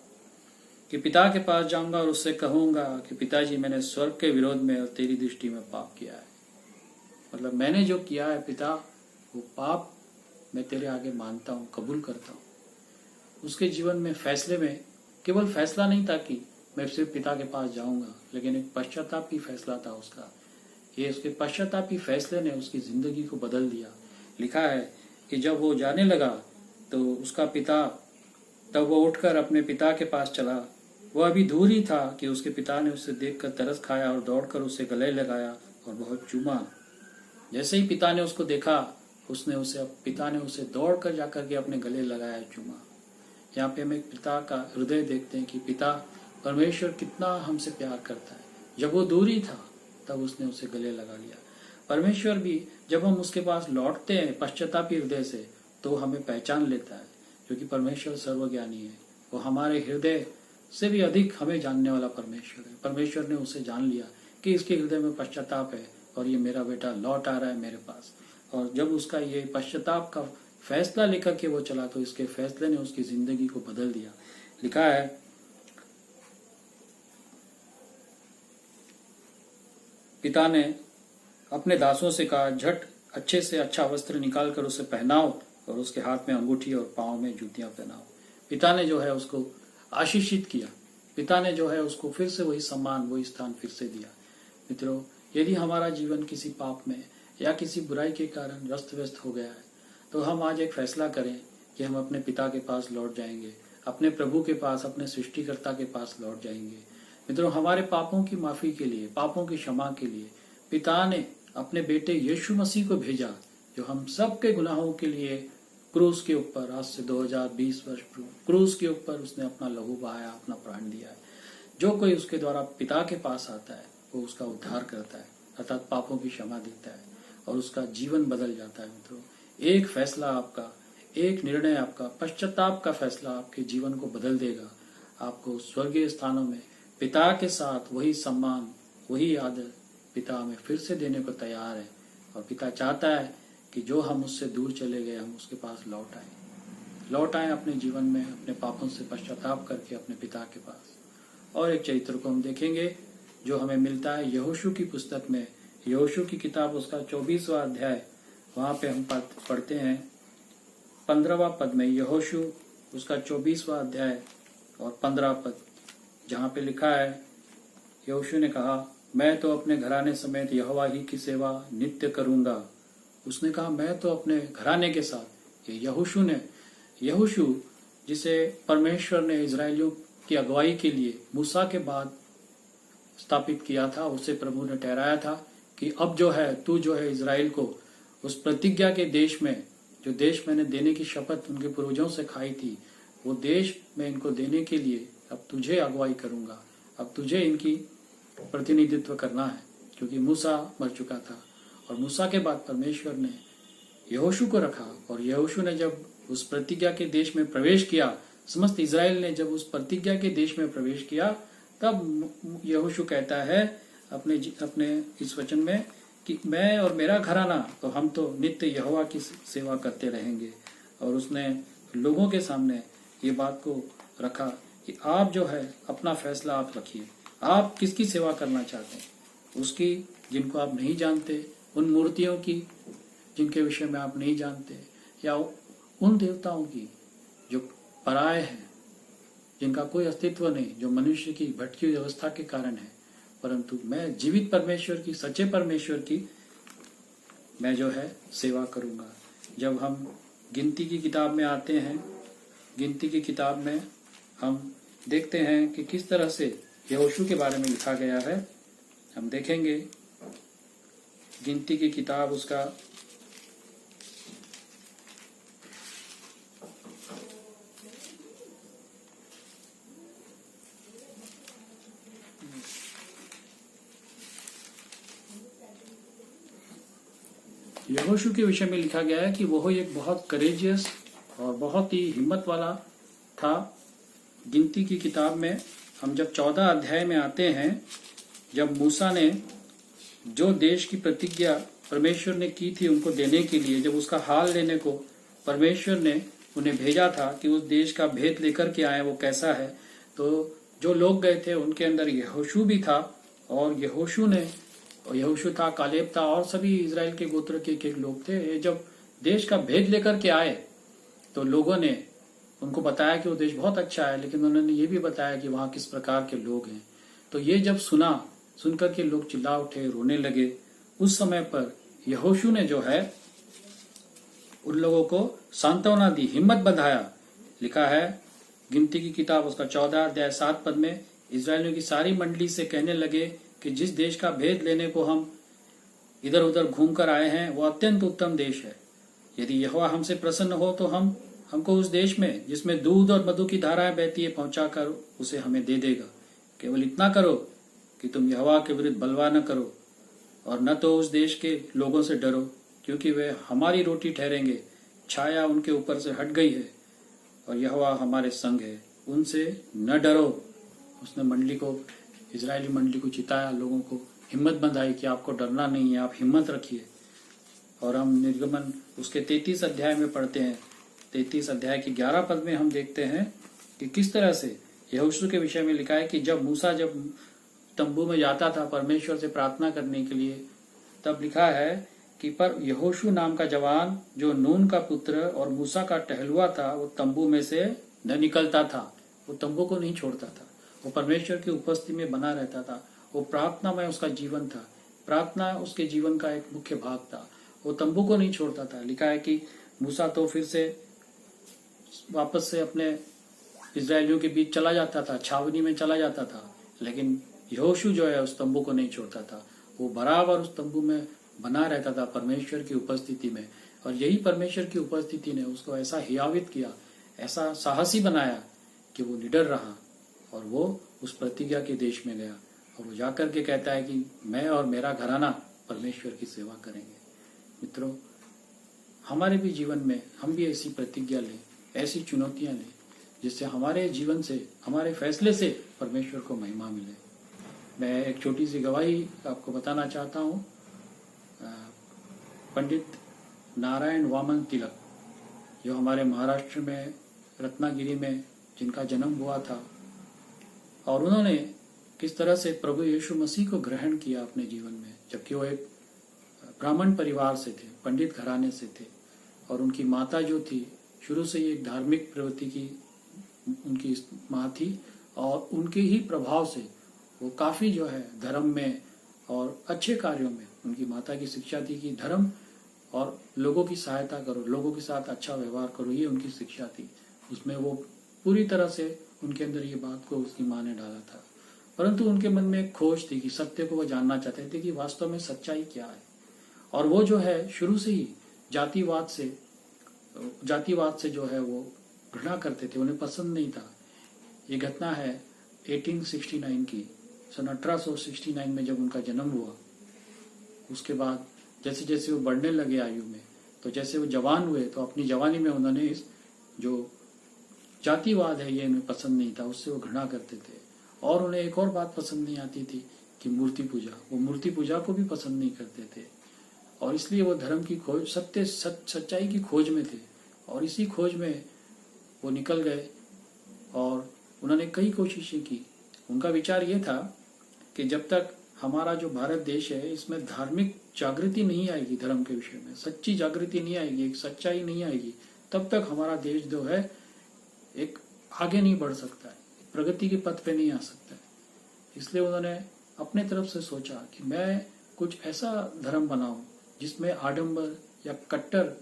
कि पिता के पास जाऊंगा और उससे कहूंगा कि पिताजी, मैंने स्वर्ग के विरोध में और तेरी दृष्टि में पाप किया है। मतलब मैंने जो किया है पिता, वो पाप मैं तेरे आगे मानता हूँ, कबूल करता हूँ। उसके जीवन में फैसले में केवल फैसला नहीं था कि मैं सिर्फ पिता के पास जाऊंगा, लेकिन एक पश्चाताप की फैसला था उसका। ये उसके पश्चातापी फैसले ने उसकी जिंदगी को बदल दिया। लिखा है कि जब वो जाने लगा तो उसका पिता, तब वो उठकर अपने पिता के पास चला। वह अभी दूर ही था कि उसके पिता ने उसे देखकर तरस खाया और दौड़कर उसे गले लगाया और बहुत चूमा। जैसे ही पिता ने उसको देखा, पिता ने उसे दौड़कर जाकर के अपने गले लगाया, चूमा। यहाँ पे हम एक पिता का हृदय देखते हैं कि पिता परमेश्वर कितना हमसे प्यार करता है। जब वो दूरी था तब उसने उसे गले लगा लिया। परमेश्वर भी जब हम उसके पास लौटते हैं पश्चातापी हृदय से, तो हमें पहचान लेता है, क्योंकि परमेश्वर सर्वज्ञानी है। वो हमारे हृदय से भी अधिक हमें जानने वाला परमेश्वर है। परमेश्वर ने उसे जान लिया कि इसके हृदय में पश्चाताप है और ये मेरा बेटा लौट आ रहा है मेरे पास। और जब उसका ये पश्चाताप का फैसला लेकर के वो चला, तो इसके फैसले ने उसकी जिंदगी को बदल दिया। लिखा है, पिता ने अपने दासों से कहा, झट अच्छे से अच्छा वस्त्र निकाल कर उसे पहनाओ और उसके हाथ में अंगूठी और पांव में जूतियां पहनाओ। पिता ने जो है उसको आशीषित किया। पिता ने जो है उसको फिर से वही सम्मान, वही स्थान फिर से दिया। मित्रों, यदि हमारा जीवन किसी पाप में या किसी बुराई के कारण अस्त व्यस्त हो गया है, तो हम आज एक फैसला करें कि हम अपने पिता के पास लौट जाएंगे, अपने प्रभु के पास, अपने सृष्टिकर्ता के पास लौट जाएंगे। मित्रों, हमारे पापों की माफी के लिए, पापों की क्षमा के लिए पिता ने अपने बेटे यीशु मसीह को भेजा, जो हम सबके गुनाहों के लिए क्रूस के ऊपर, आज से 2020 वर्ष क्रूस के ऊपर उसने अपना लहू बहाया, अपना प्राण दिया है। जो कोई उसके द्वारा पिता के पास आता है वो उसका उद्धार करता है, अर्थात पापों की क्षमा देता है और उसका जीवन बदल जाता है। मित्रों, एक फैसला आपका, एक निर्णय आपका, पश्चाताप का फैसला आपके जीवन को बदल देगा। आपको स्वर्गीय स्थानों में पिता के साथ वही सम्मान, वही आदर पिता हमें फिर से देने को तैयार है। और पिता चाहता है कि जो हम उससे दूर चले गए, हम उसके पास लौट आए अपने जीवन में, अपने पापों से पश्चाताप करके अपने पिता के पास। और एक चरित्र को हम देखेंगे जो हमें मिलता है यहोशू की पुस्तक में, यहोशू की किताब, उसका 24वां अध्याय। वहां पे हम पढ़ते हैं 15वां पद में, यहोशू उसका 24वां अध्याय और 15 पद, जहाँ पे लिखा है, यहोशू ने कहा, मैं तो अपने घराने समेत यहोवा ही की सेवा नित्य करूंगा। उसने कहा, मैं तो अपने घराने के साथ। यहोशू जिसे परमेश्वर ने इजरायलियों की अगुवाई के लिए मूसा के बाद स्थापित किया था, उसे प्रभु ने ठहराया था कि अब जो है तू जो है इजराइल को उस प्रतिज्ञा के देश में, जो देश मैंने देने की शपथ उनके पूर्वजों से खाई थी, वो देश मैं इनको देने के लिए अब तुझे अगुवाई करूंगा। अब तुझे इनकी प्रतिनिधित्व करना है, क्योंकि मूसा मर चुका था। और मूसा के बाद परमेश्वर ने यहोशू को रखा, और यहोशू ने जब उस प्रतिज्ञा के देश में प्रवेश किया, समस्त इजराइल ने जब उस प्रतिज्ञा के देश में प्रवेश किया, तब यहोशू कहता है अपने इस वचन में कि मैं और मेरा घराना, तो हम तो नित्य यहोवा की सेवा करते रहेंगे। और उसने लोगों के सामने ये बात को रखा कि आप जो है अपना फैसला आप रखिए, आप किसकी सेवा करना चाहते हैं, उसकी जिनको आप नहीं जानते, उन मूर्तियों की जिनके विषय में आप नहीं जानते, या उन देवताओं की जो पराये हैं, जिनका कोई अस्तित्व नहीं, जो मनुष्य की भटकी हुई अवस्था के कारण है, परंतु मैं जीवित परमेश्वर की, सच्चे परमेश्वर की मैं जो है सेवा करूंगा। जब हम गिनती की किताब में आते हैं, गिनती की किताब में हम देखते हैं कि किस तरह से यहोशू के बारे में लिखा गया है। हम देखेंगे गिनती की किताब, उसका यहोशू के विषय में लिखा गया है कि वह एक बहुत करेजियस और बहुत ही हिम्मत वाला था। गिनती की किताब में हम जब 14 अध्याय में आते हैं, जब मूसा ने जो देश की प्रतिज्ञा परमेश्वर ने की थी उनको देने के लिए, जब उसका हाल लेने को परमेश्वर ने उन्हें भेजा था कि उस देश का भेद लेकर के आए वो कैसा है, तो जो लोग गए थे उनके अंदर यहोशू भी था। और यहोशू था, कालेब था, और सभी इजराइल के गोत्र के एक लोग थे। जब देश का भेद लेकर के आए तो लोगों ने उनको बताया कि वो देश बहुत अच्छा है, लेकिन उन्होंने ये भी बताया कि वहाँ किस प्रकार के लोग हैं। तो ये जब सुनकर के लोग चिल्ला उठे, रोने लगे। उस समय पर यहोशू ने जो है उन लोगों को सांत्वना दी, हिम्मत बंधाया। लिखा है गिनती की किताब उसका 14 अध्याय 7 पद में, इस्राएलियों की सारी मंडली से कहने लगे कि जिस देश का भेद लेने को हम इधर उधर घूम कर आए हैं वो अत्यंत उत्तम देश है। यदि यहोवा हमसे प्रसन्न हो तो हमको उस देश में जिसमें दूध और मधु की धाराएं बहती है पहुंचाकर उसे हमें दे देगा। केवल इतना करो कि तुम यहोवा के विरुद्ध बलवा न करो और न तो उस देश के लोगों से डरो, क्योंकि वे हमारी रोटी ठहरेंगे। छाया उनके ऊपर से हट गई है और यहोवा हमारे संग है, उनसे न डरो। उसने मंडली को, इजरायली मंडली को चिताया, लोगों को हिम्मत बंधाई कि आपको डरना नहीं है, आप हिम्मत रखिए। और हम निर्गमन उसके 33 अध्याय में पढ़ते हैं। 33 अध्याय की 11 पद में हम देखते हैं कि किस तरह से यहोशू के विषय में लिखा है कि जब मूसा जब तंबू में जाता था परमेश्वर से प्रार्थना करने के लिए, तब लिखा है कि पर यहोशू नाम का जवान जो नून का पुत्र और मूसा का टहलुआ था, वो तंबू में से न निकलता था। वो तंबू को नहीं छोड़ता था, वो परमेश्वर की उपस्थिति में बना रहता था। वो प्रार्थना में उसका जीवन था, प्रार्थना उसके जीवन का एक मुख्य भाग था। वो तंबू को नहीं छोड़ता था। लिखा है कि मूसा तो फिर से वापस से अपने इजरायलियों के बीच चला जाता था, छावनी में चला जाता था, लेकिन यहोशू जो है उस तंबू को नहीं छोड़ता था। वो बराबर उस तंबू में बना रहता था परमेश्वर की उपस्थिति में। और यही परमेश्वर की उपस्थिति ने उसको ऐसा हियावित किया, ऐसा साहसी बनाया कि वो निडर रहा और वो उस प्रतिज्ञा के देश में गया। और वो जाकर के कहता है कि मैं और मेरा घराना परमेश्वर की सेवा करेंगे। मित्रों, हमारे भी जीवन में हम भी ऐसी प्रतिज्ञा लें, ऐसी चुनौतियां लें, जिससे हमारे जीवन से, हमारे फैसले से परमेश्वर को महिमा मिले। मैं एक छोटी सी गवाही आपको बताना चाहता हूँ। पंडित नारायण वामन तिलक, जो हमारे महाराष्ट्र में रत्नागिरी में जिनका जन्म हुआ था, और उन्होंने किस तरह से प्रभु यीशु मसीह को ग्रहण किया अपने जीवन में, जबकि वो एक ब्राह्मण परिवार से थे, पंडित घराने से थे। और उनकी माता जो थी शुरू से ही एक धार्मिक प्रवृत्ति की उनकी माँ थी, और उनके ही प्रभाव से वो काफी जो है धर्म में और अच्छे कार्यों में, उनकी माता की शिक्षा थी कि धर्म और लोगों की सहायता करो, लोगों के साथ अच्छा व्यवहार करो, ये उनकी शिक्षा थी। उसमें वो पूरी तरह से उनके अंदर ये बात को उसकी माँ ने डाला था। परंतु उनके मन में एक खोज थी कि सत्य को वो जानना चाहते थे कि वास्तव में सच्चाई क्या है। और वो जो है शुरू से ही जातिवाद से जो है वो घृणा करते थे, उन्हें पसंद नहीं था। ये घटना है 1869 की, सन 1869 में जब उनका जन्म हुआ। उसके बाद जैसे जैसे वो बढ़ने लगे आयु में, तो जैसे वो जवान हुए तो अपनी जवानी में उन्होंने इस जो जातिवाद है ये उन्हें पसंद नहीं था, उससे वो घृणा करते थे। और उन्हें एक और बात पसंद नहीं आती थी कि मूर्ति पूजा, वो मूर्ति पूजा को भी पसंद नहीं करते थे। और इसलिए वो धर्म की खोज, सच्चाई की खोज में थे। और इसी खोज में वो निकल गए और उन्होंने कई कोशिशें की। उनका विचार ये था कि जब तक हमारा जो भारत देश है इसमें धार्मिक जागृति नहीं आएगी, धर्म के विषय में सच्ची जागृति नहीं आएगी, एक सच्चाई नहीं आएगी, तब तक हमारा देश जो है एक आगे नहीं बढ़ सकता है, प्रगति के पथ पे नहीं आ सकता है। इसलिए उन्होंने अपने तरफ से सोचा कि मैं कुछ ऐसा धर्म बनाऊं जिसमें आडंबर या कट्टर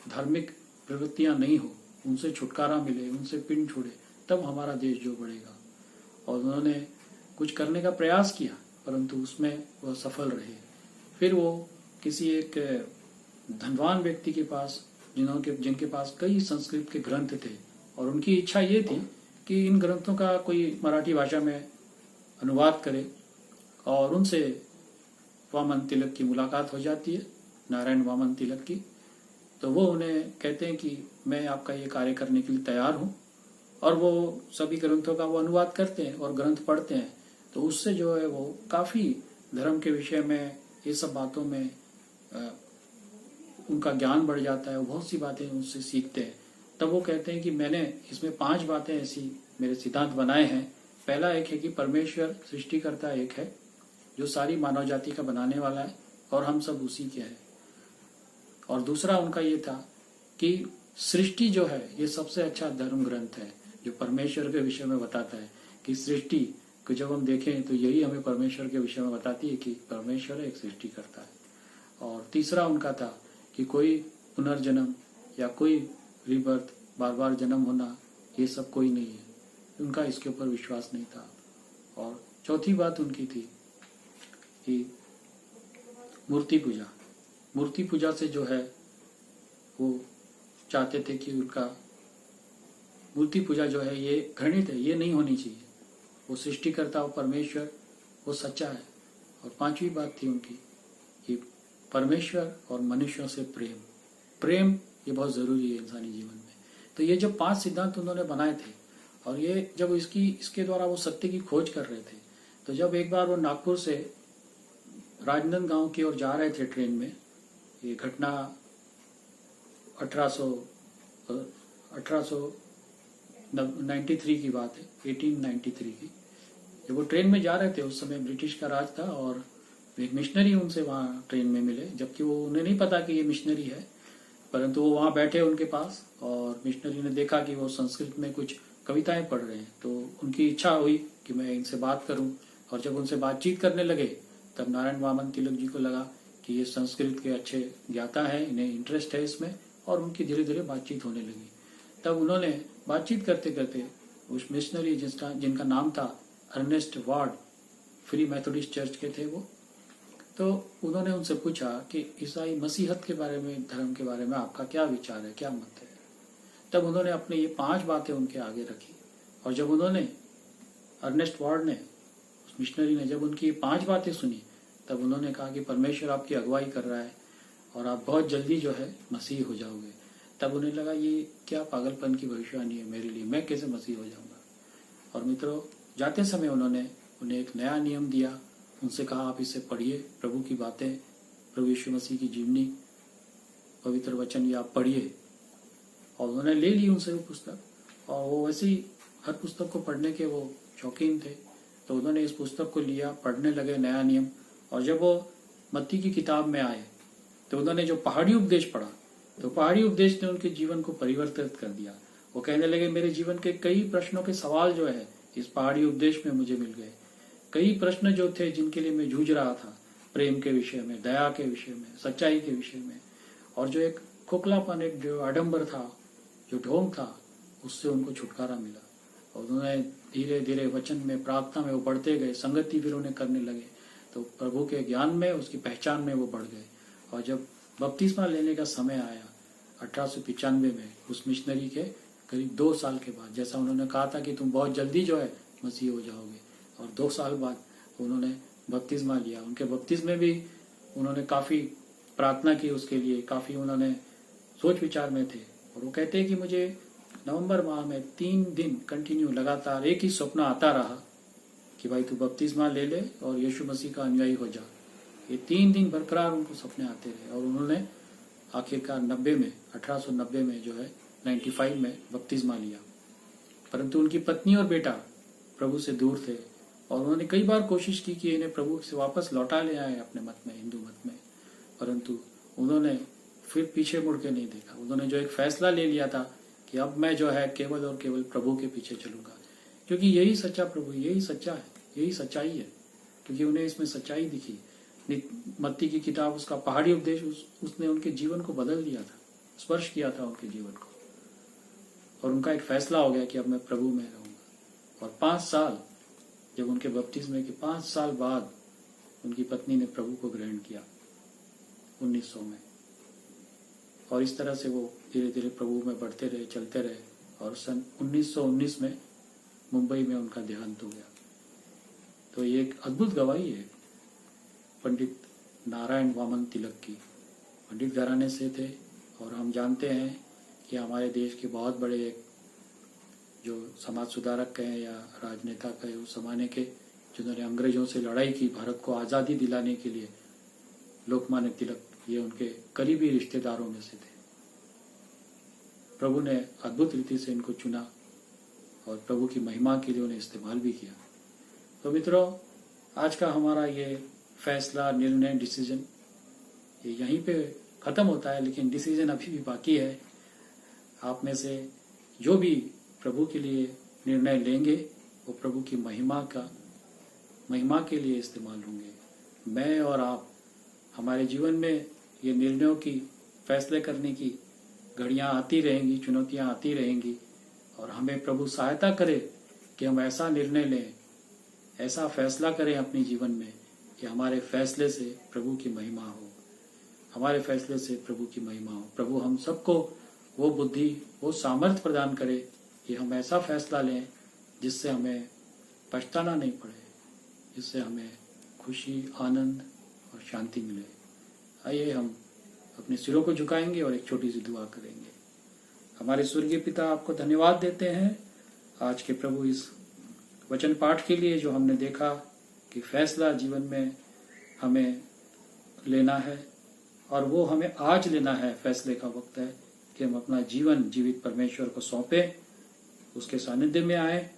धार्मिक प्रवृत्तियां नहीं हो, उनसे छुटकारा मिले, उनसे पिन छुड़े, तब हमारा देश जो बढ़ेगा। और उन्होंने कुछ करने का प्रयास किया, परंतु उसमें वह सफल रहे। फिर वो किसी एक धनवान व्यक्ति के पास, जिनके पास कई संस्कृत के ग्रंथ थे, और उनकी इच्छा ये थी कि इन ग्रंथों का कोई मराठी भाषा में अनुवाद करे। और उनसे वामन तिलक की मुलाकात हो जाती है, नारायण वामन तिलक की। तो वो उन्हें कहते हैं कि मैं आपका ये कार्य करने के लिए तैयार हूँ। और वो सभी ग्रंथों का वो अनुवाद करते हैं और ग्रंथ पढ़ते हैं। तो उससे जो है वो काफी धर्म के विषय में, ये सब बातों में उनका ज्ञान बढ़ जाता है, वो बहुत सी बातें उससे सीखते हैं। तब वो कहते हैं कि मैंने इसमें 5 बातें ऐसी मेरे सिद्धांत बनाए हैं। पहला एक है कि परमेश्वर सृष्टिकर्ता एक है, जो सारी मानव जाति का बनाने वाला है, और हम सब उसी के हैं। और दूसरा उनका ये था कि सृष्टि जो है ये सबसे अच्छा धर्म ग्रंथ है, जो परमेश्वर के विषय में बताता है कि सृष्टि को जब हम देखें तो यही हमें परमेश्वर के विषय में बताती है कि परमेश्वर एक सृष्टि करता है। और तीसरा उनका था कि कोई पुनर्जन्म या कोई रीबर्थ, बार बार जन्म होना, ये सब कोई नहीं है। उनका इसके ऊपर विश्वास नहीं था। और चौथी बात उनकी थी कि मूर्ति पूजा। मूर्ति पूजा से जो है वो चाहते थे कि उनका मूर्ति पूजा जो है ये घृणित है, ये नहीं होनी चाहिए। वो सृष्टिकर्ता, वो परमेश्वर, वो सच्चा है। और पांचवी बात थी उनकी कि परमेश्वर और मनुष्यों से प्रेम। प्रेम ये बहुत जरूरी है इंसानी जीवन में। तो ये जो 5 सिद्धांत उन्होंने बनाए थे, और ये जब इसके द्वारा वो सत्य की खोज कर रहे थे, तो जब एक बार वो नागपुर से राजनांदगांव की ओर जा रहे थे ट्रेन में, ये घटना 1893 की बात है, 1893 की। जब वो ट्रेन में जा रहे थे, उस समय ब्रिटिश का राज था, और एक मिशनरी उनसे वहाँ ट्रेन में मिले, जबकि वो उन्हें नहीं पता कि ये मिशनरी है, परंतु वो वहाँ बैठे उनके पास, और मिशनरी ने देखा कि वो संस्कृत में कुछ कविताएं पढ़ रहे हैं, तो उनकी इच्छा हुई कि मैं इनसे बात करूं। और जब उनसे बातचीत करने लगे, तब नारायण वामन तिलक जी को लगा कि ये संस्कृत के अच्छे ज्ञाता हैं, इन्हें इंटरेस्ट है इसमें, और उनकी धीरे धीरे बातचीत होने लगी। तब उन्होंने बातचीत करते करते उस मिशनरी जिनका नाम था Ernest Ward, free Methodist church के थे वो, तो उन्होंने उनसे पूछा कि ईसाई मसीहत के बारे में, धर्म के बारे में आपका क्या विचार है, क्या मत है। तब उन्होंने अपने ये 5 बातें उनके आगे रखी। और जब उन्होंने, अर्नेस्ट वार्ड ने, उस मिशनरी ने जब उनकी 5 बातें सुनी, तब उन्होंने कहा कि परमेश्वर आपकी अगुवाई कर रहा है और आप बहुत जल्दी जो है मसीह हो जाओगे। तब उन्हें लगा ये क्या पागलपन की भविष्यवाणी है मेरे लिए, मैं कैसे मसीह हो जाऊंगा। और मित्रों, जाते समय उन्होंने उन्हें एक नया नियम दिया। उनसे कहा आप इसे पढ़िए, प्रभु की बातें, प्रभु यीशु मसीह की जीवनी, पवित्र वचन, ये आप पढ़िए। और उन्होंने ले ली उनसे वो पुस्तक, और वो वैसे ही हर पुस्तक को पढ़ने के वो शौकीन थे। तो उन्होंने इस पुस्तक को लिया, पढ़ने लगे नया नियम। और जब वो मत्ती की किताब में आए, तो उन्होंने जो पहाड़ी उपदेश पढ़ा, तो पहाड़ी उपदेश ने उनके जीवन को परिवर्तित कर दिया। वो कहने लगे मेरे जीवन के कई प्रश्नों के सवाल जो है इस पहाड़ी उपदेश में मुझे मिल गए। कई प्रश्न जो थे जिनके लिए मैं जूझ रहा था, प्रेम के विषय में, दया के विषय में, सच्चाई के विषय में, और जो एक खोखलापन, एक जो आडंबर था, जो ढोंग था, उससे उनको छुटकारा मिला। और उन्होंने धीरे धीरे वचन में, प्रार्थना में वो बढ़ते गए, संगति फिर उन्हें करने लगे, तो प्रभु के ज्ञान में, उसकी पहचान में वो बढ़ गए। और जब बपतिस्मा लेने का समय आया 1895 में, उस मिशनरी के करीब 2 साल के बाद, जैसा उन्होंने कहा था कि तुम बहुत जल्दी जो है मसीह हो जाओगे, और 2 साल बाद उन्होंने बपतिस्मा लिया। उनके बपतिस्मे में भी उन्होंने काफ़ी प्रार्थना की उसके लिए, काफ़ी उन्होंने सोच विचार में थे। और वो कहते हैं कि मुझे नवंबर माह में 3 दिन कंटिन्यू लगातार एक ही सपना आता रहा कि भाई तू बपतिस्मा ले ले और यीशु मसीह का अनुयायी हो जा। ये 3 दिन बरकरार उनको सपने आते रहे, और उन्होंने आखिरकार 1890 में जो है 95 में बपतिस्मा लिया। परंतु उनकी पत्नी और बेटा प्रभु से दूर थे, और उन्होंने कई बार कोशिश की कि इन्हें प्रभु से वापस लौटा ले आए अपने मत में, हिंदू मत में, परंतु उन्होंने फिर पीछे मुड़ के नहीं देखा। उन्होंने जो एक फैसला ले लिया था कि अब मैं जो है केवल और केवल प्रभु के पीछे चलूंगा, क्योंकि यही सच्चा प्रभु, यही सच्चा है, यही सच्चाई है, क्योंकि उन्हें इसमें सच्चाई दिखी। मत्ती की किताब, उसका पहाड़ी उपदेश, उसने उनके जीवन को बदल दिया था, स्पर्श किया था उनके जीवन को, और उनका एक फैसला हो गया कि अब मैं प्रभु में रहूंगा। और 5 साल, जब उनके बपतिस्मे के 5 साल बाद उनकी पत्नी ने प्रभु को ग्रहण किया 1900 में, और इस तरह से वो धीरे धीरे प्रभु में बढ़ते रहे, चलते रहे, और सन 1919 में मुंबई में उनका देहांत हो गया। तो ये एक अद्भुत गवाही है पंडित नारायण वामन तिलक की। पंडित घराने से थे, और हम जानते हैं कि हमारे देश के बहुत बड़े एक जो समाज सुधारक कहें या राजनेता कहें उस जमाने के, जिन्होंने अंग्रेजों से लड़ाई की भारत को आज़ादी दिलाने के लिए, लोकमान्य तिलक, ये उनके करीबी रिश्तेदारों में से थे। प्रभु ने अद्भुत रीति से इनको चुना और प्रभु की महिमा के लिए उन्हें इस्तेमाल भी किया। तो मित्रों, आज का हमारा ये फैसला, निर्णय, डिसीजन, ये यहीं पे खत्म होता है, लेकिन डिसीजन अभी भी बाकी है। आप में से जो भी प्रभु के लिए निर्णय लेंगे, वो प्रभु की महिमा के लिए इस्तेमाल होंगे। मैं और आप, हमारे जीवन में ये निर्णयों की, फैसले करने की घड़ियां आती रहेंगी, चुनौतियां आती रहेंगी, और हमें प्रभु सहायता करे कि हम ऐसा निर्णय लें, ऐसा फैसला करें अपने जीवन में कि हमारे फैसले से प्रभु की महिमा हो, हमारे फैसले से प्रभु की महिमा हो। प्रभु हम सबको वो बुद्धि, वो सामर्थ्य प्रदान करे कि हम ऐसा फैसला लें जिससे हमें पछताना नहीं पड़े, जिससे हमें खुशी, आनंद और शांति मिले। आइए हम अपने सिरों को झुकाएंगे और एक छोटी सी दुआ करेंगे। हमारे स्वर्गीय पिता, आपको धन्यवाद देते हैं आज के प्रभु इस वचन पाठ के लिए, जो हमने देखा कि फैसला जीवन में हमें लेना है, और वो हमें आज लेना है। फैसले का वक्त है कि हम अपना जीवन जीवित परमेश्वर को सौंपें, उसके सानिध्य में आए,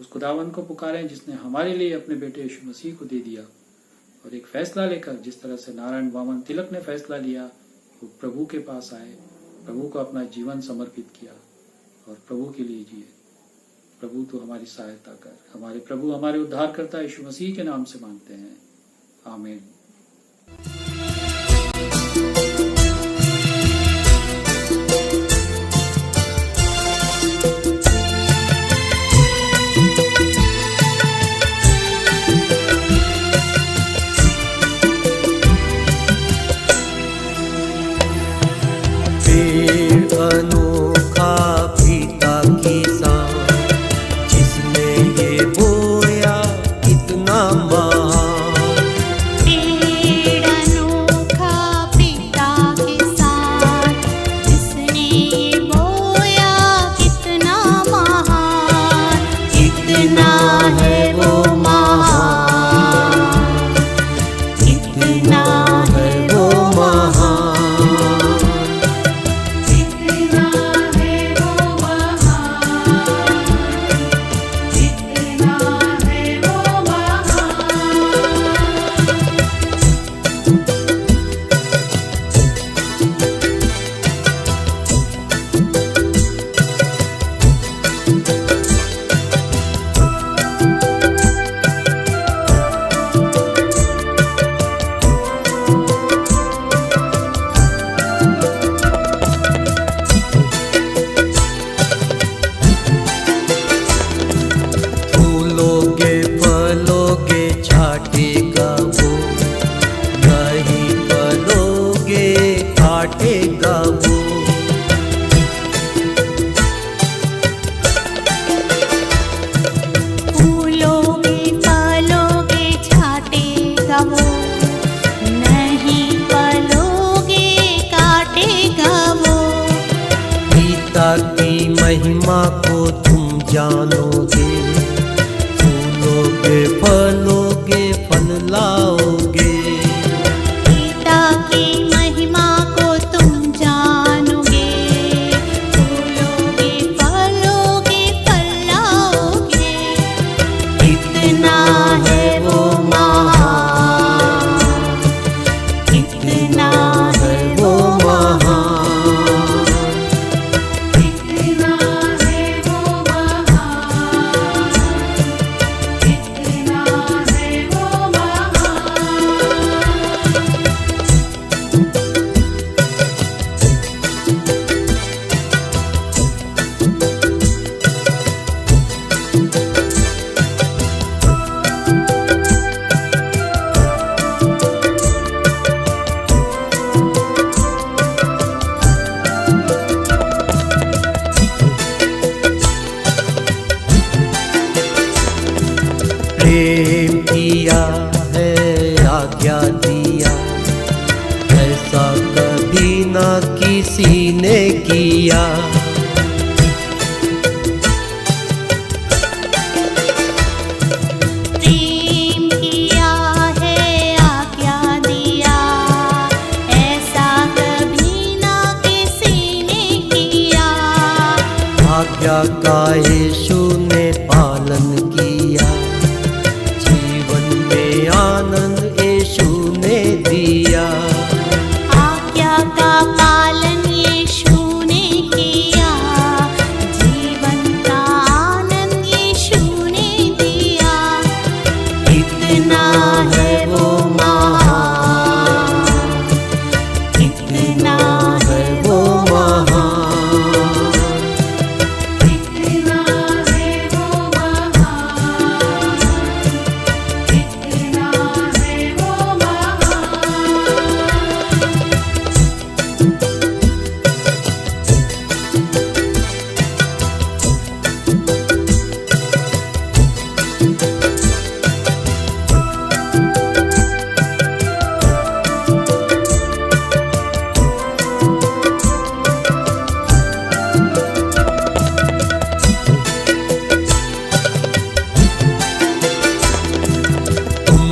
उस खुदावन को पुकारें जिसने हमारे लिए अपने बेटे यीशु मसीह को दे दिया, और एक फैसला लेकर, जिस तरह से नारायण वामन तिलक ने फैसला लिया, वो प्रभु के पास आए, प्रभु को अपना जीवन समर्पित किया और प्रभु के लिए जिए। प्रभु तो हमारी सहायता कर। हमारे प्रभु, हमारे उद्धारकर्ता यीशु मसीह के नाम से मांगते हैं, आमीन। अनोखा पिता किसान, जिसने ये बोया कितना महान। पेड़ अनोखा पिता किसान, जिसने ये बोया कितना महान। कितना है वो महान, कितना है वो महान। की महिमा को तुम जानोगे, फूलोगे, फलोगे, फल लाओगे। पिता की महिमा को तुम जानोगे, फूलोगे, फलोगे, फल लाओगे। कितना है वो महान, कितना है वो महान। प्रेम किया है, आज्ञा दिया, ऐसा कभी ना किसी ने किया। प्रेम किया है, आज्ञा दिया, ऐसा कभी ना किसी ने किया। आज्ञा का यीशु ने पालन किया, जीवन में आनंद यीशु ने दिया। आज्ञा का पालन यीशु ने किया, जीवन का आनंद यीशु ने दिया। कितना है वो महान, कितना है वो महान।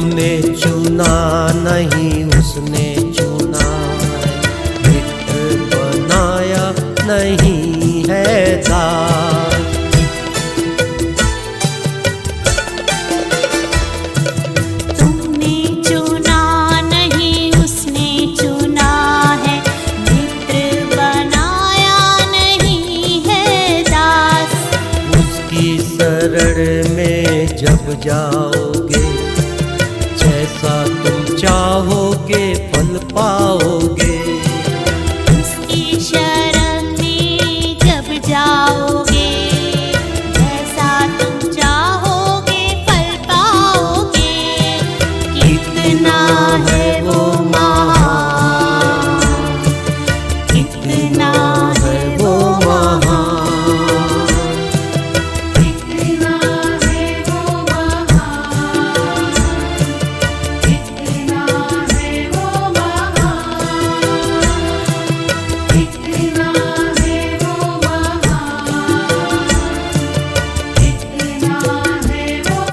तुमने चुना नहीं उसने चुना है, मित्र बनाया नहीं है दास। तुमने चुना नहीं उसने चुना है, मित्र बनाया नहीं है दास। उसकी शरण में जब जाओगे, जैसा तुम चाहोगे फल पाओगे।